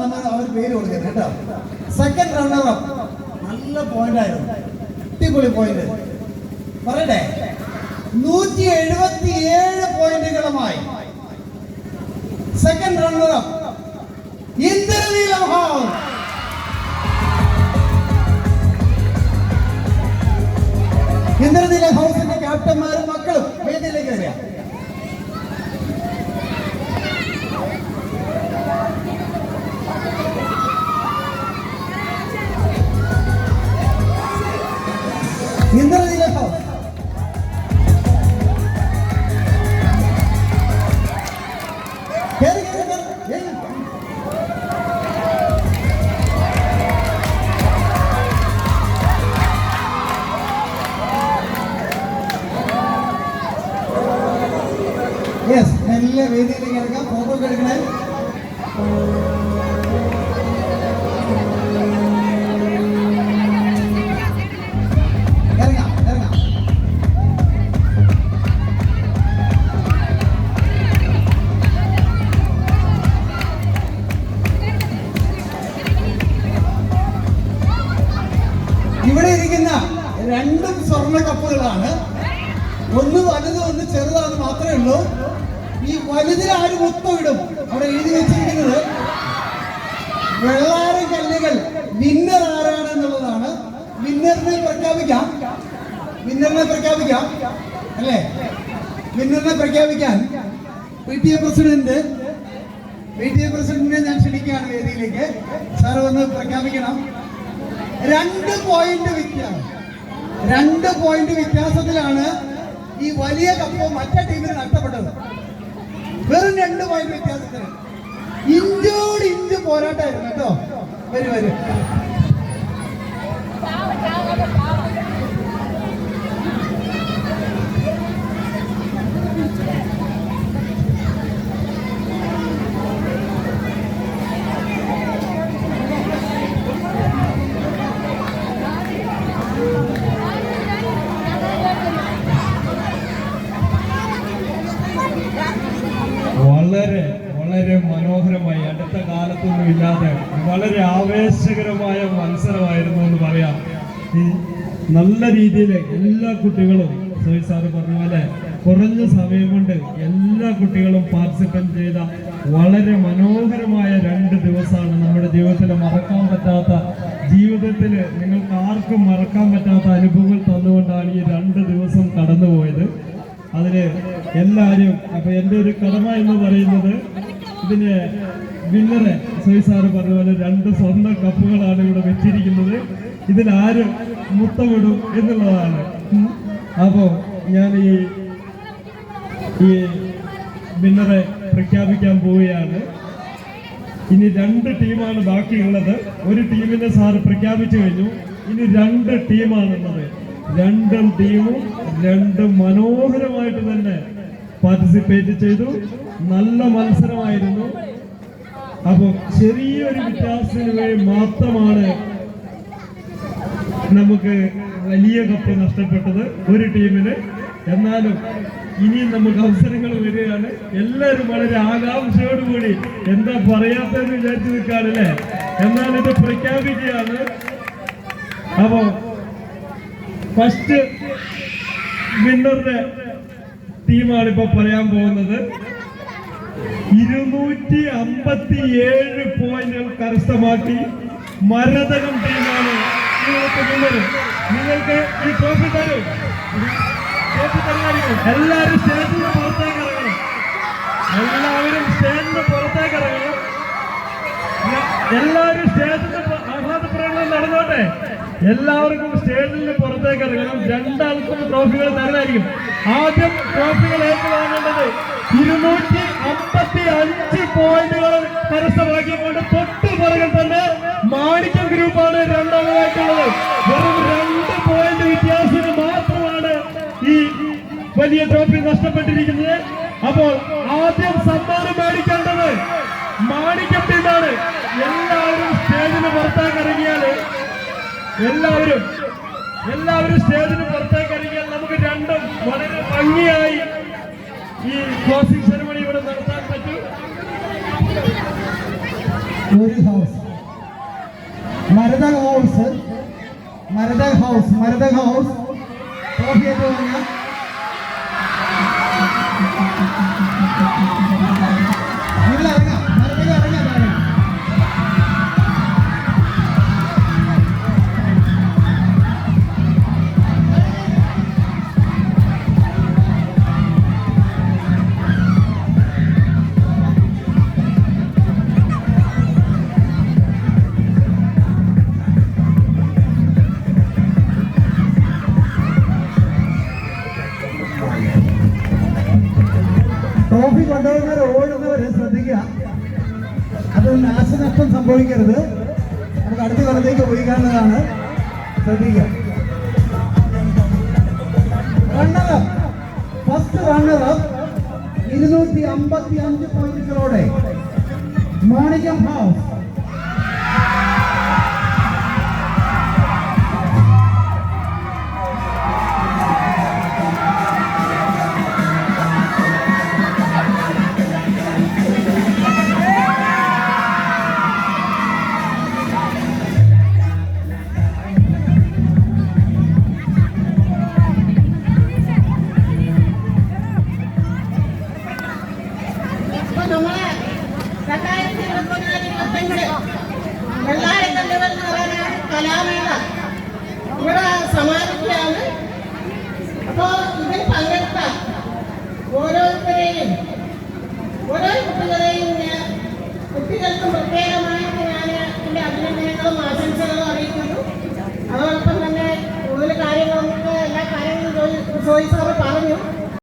നമ്മൾ അവർ പേര് കൊടുക്കുന്നത് കേട്ടോ. സെക്കൻഡ് റണ്ണറപ്പ് നല്ല പോയിന്റ് ആയിരുന്നു, അടിപൊളി പോയിന്റ്. പറയട്ടെ, 177 പോയിന്റുകളുമായി സെക്കൻഡ് റണ്ണറപ്പ് ഇന്ദ്രനീലം ഹൗസ്. ഇന്ദ്രനീലം ഹൗസിന്റെ ക്യാപ്റ്റന്മാരും മക്കളും വേദിയിലേക്ക് വരിക. ഇന്ദ്രനീലം ഹൗസ് നല്ല വേദിയിലേക്ക് ഇറങ്ങാം. ഫോട്ടോ ഒക്കെ എടുക്കണേ. ഇറങ്ങാം ഇറങ്ങാം. ഇവിടെ ഇരിക്കുന്ന രണ്ടും സ്വർണ്ണ കപ്പുകളാണ്. ഒന്ന് വലുതും ഒന്ന് ചെറുതാണെന്ന് മാത്രമേ ഉള്ളൂ. ഈ വലുതിൽ ആര് മുത്തമിടും? അവിടെ എഴുതി വെച്ചിരിക്കുന്നത് വെള്ളാരം കല്ലുകൾ വിന്നർ ആരാണെന്നുള്ളതാണ്. വിന്നറിനെ പ്രഖ്യാപിക്കാം അല്ലേ? വിന്നറിനെ പ്രഖ്യാപിക്കാൻ PTA പ്രസിഡന്റിനെ ഞാൻ ക്ഷണിക്കുകയാണ് വേദിയിലേക്ക്. സാർ ഒന്ന് പ്രഖ്യാപിക്കണം. 2 പോയിന്റ് വ്യത്യാസത്തിലാണ് ഈ വലിയ കപ്പ് മറ്റേ ടീമിന് നഷ്ടപ്പെട്ടത്. വെറും 2 പോയിന്റ് വ്യത്യാസത്തിന് ഇഞ്ചോട് ഇഞ്ച് പോരാട്ടമായിരുന്നു കേട്ടോ. വരും വളരെ മനോഹരമായി, അടുത്ത കാലത്തൊന്നും ഇല്ലാതെ വളരെ ആവേശകരമായ മത്സരമായിരുന്നു എന്ന് പറയാം. ഈ നല്ല രീതിയിൽ എല്ലാ കുട്ടികളും സോയി സാറ് പറഞ്ഞ പോലെ കുറഞ്ഞ സമയം കൊണ്ട് എല്ലാ കുട്ടികളും പാർട്ടിസിപ്പേറ്റ് ചെയ്ത വളരെ മനോഹരമായ 2 ദിവസമാണ് നമ്മുടെ ജീവിതത്തിൽ മറക്കാൻ പറ്റാത്ത, ജീവിതത്തിൽ നിങ്ങൾക്ക് ആർക്കും മറക്കാൻ പറ്റാത്ത അനുഭവങ്ങൾ തന്നുകൊണ്ടാണ് ഈ 2 ദിവസം കടന്നുപോയത്. അതിന് എല്ലാവരും, അപ്പൊ എൻ്റെ ഒരു കടമ എന്ന് പറയുന്നത്, ഇതിന് വിന്നറെ സോയി സാറ് പറഞ്ഞ പോലെ 2 സ്വർണ്ണ കപ്പുകളാണ് ഇവിടെ വെച്ചിരിക്കുന്നത്. ഇതിലാര് മുത്തമിടും എന്നുള്ളതാണ്. അപ്പോ ഞാൻ ഈ വിന്നറെ പ്രഖ്യാപിക്കാൻ പോവുകയാണ്. ഇനി 2 ടീമാണ് ബാക്കിയുള്ളത്. ഒരു ടീമിനെ സാറ് പ്രഖ്യാപിച്ചു കഴിഞ്ഞു. ഇനി 2 ടീമാണുള്ളത്. 2 ടീമും 2 മനോഹരമായിട്ട് തന്നെ പാർട്ടിസിപ്പേറ്റ് ചെയ്തു. നല്ല മത്സരമായിരുന്നു. അപ്പൊ ചെറിയൊരു വ്യത്യാസത്തിന് വേണ്ടി മാത്രമാണ് നമുക്ക് വലിയ കപ്പ് നഷ്ടപ്പെട്ടത് ഒരു ടീമിന്. എന്നാലും ഇനിയും നമുക്ക് അവസരങ്ങൾ വരികയാണ്. എല്ലാവരും വളരെ ആകാംക്ഷയോടുകൂടി എന്താ പറയാത്തതെന്ന് വിചാരിച്ചു നിൽക്കാണല്ലേ. എന്നാൽ ഇത് പ്രഖ്യാപിക്കുകയാണ്. അപ്പോ ഫസ്റ്റ് വിന്നറുടെ ടീമാണ് ഇപ്പൊ പറയാൻ പോകുന്നത്. 257 പോയിന്റുകൾ കരസ്ഥമാക്കി മരതകം ടീമാണ് നിങ്ങൾക്ക് ഈ ട്രോഫി തരും. എല്ലാവരും സ്റ്റേജിന് പുറത്തേക്ക് ഇറങ്ങണം. എല്ലാവരും സ്റ്റേജിന് പുറത്തേക്ക് ഇറങ്ങണം. എല്ലാവരും സ്റ്റേജിന് ആഹ്ലാദ പ്രകടനം നടന്നോട്ടെ. എല്ലാവർക്കും സ്റ്റേജിന് പുറത്തേക്ക് ഇറങ്ങണം. 2 ആൾക്കും ട്രോഫികൾ തരുന്നതായിരിക്കും. ആദ്യം ട്രോഫികൾ ഏറ്റുവാങ്ങേണ്ടത് 255 പോയിന്റുകൾ കരസ്ഥമാക്കിക്കൊണ്ട് തൊട്ടു പുറകിൽ തന്നെ മാണിക്യം ഗ്രൂപ്പാണ് രണ്ടാമതായിട്ടുള്ളത്. വെറും 2 പോയിന്റ് വ്യത്യാസത്തിന് മാത്രമാണ് ഈ വലിയ ട്രോഫി നഷ്ടപ്പെട്ടിരിക്കുന്നത്. അപ്പോൾ ആദ്യം സമ്മാനം മേടിക്കേണ്ടത് മാണിക്യം ടീമാണ്. എല്ലാവരും സ്റ്റേജിന് പുറത്തേക്ക് ഇറങ്ങിയാല് എല്ലാവരും സ്റ്റേജിന് പുറത്തേക്ക് ഇറങ്ങിയാൽ നമുക്ക് 2ഉം വളരെ ഭംഗിയായി ഈ ക്ലോസിംഗ് സെറമണി ഇവിടെ നടത്താൻ പറ്റും. ഹൗസ് ട്രോഫി ഏറ്റുവാങ്ങുക. നിങ്ങൾ ഇറങ്ങാം, മരതകം ഇറങ്ങാം താഴെ. ട്രോഫി കൊണ്ടുപോകുന്നവർ ഓടുന്നവർ ശ്രദ്ധിക്കുക, അത് നാശനഷ്ടം സംഭവിക്കരുത്. നമുക്ക് അടുത്ത കൊല്ലത്തേക്ക് ഉപയോഗിക്കാവുന്നതാണ്, ശ്രദ്ധിക്കുക. ഫസ്റ്റ് റണ്ണർ 255 പോയിന്റുകളോടെ മാണിക്യം ഹൗസ്. നമ്മളെ 2024-25 വെള്ളാരം കല്ലുകൾ എന്ന് പറയുന്ന കലാമേള ഇവിടെ സമാപിക്കുകയാണ്. അപ്പോൾ ഇതിൽ പങ്കെടുത്ത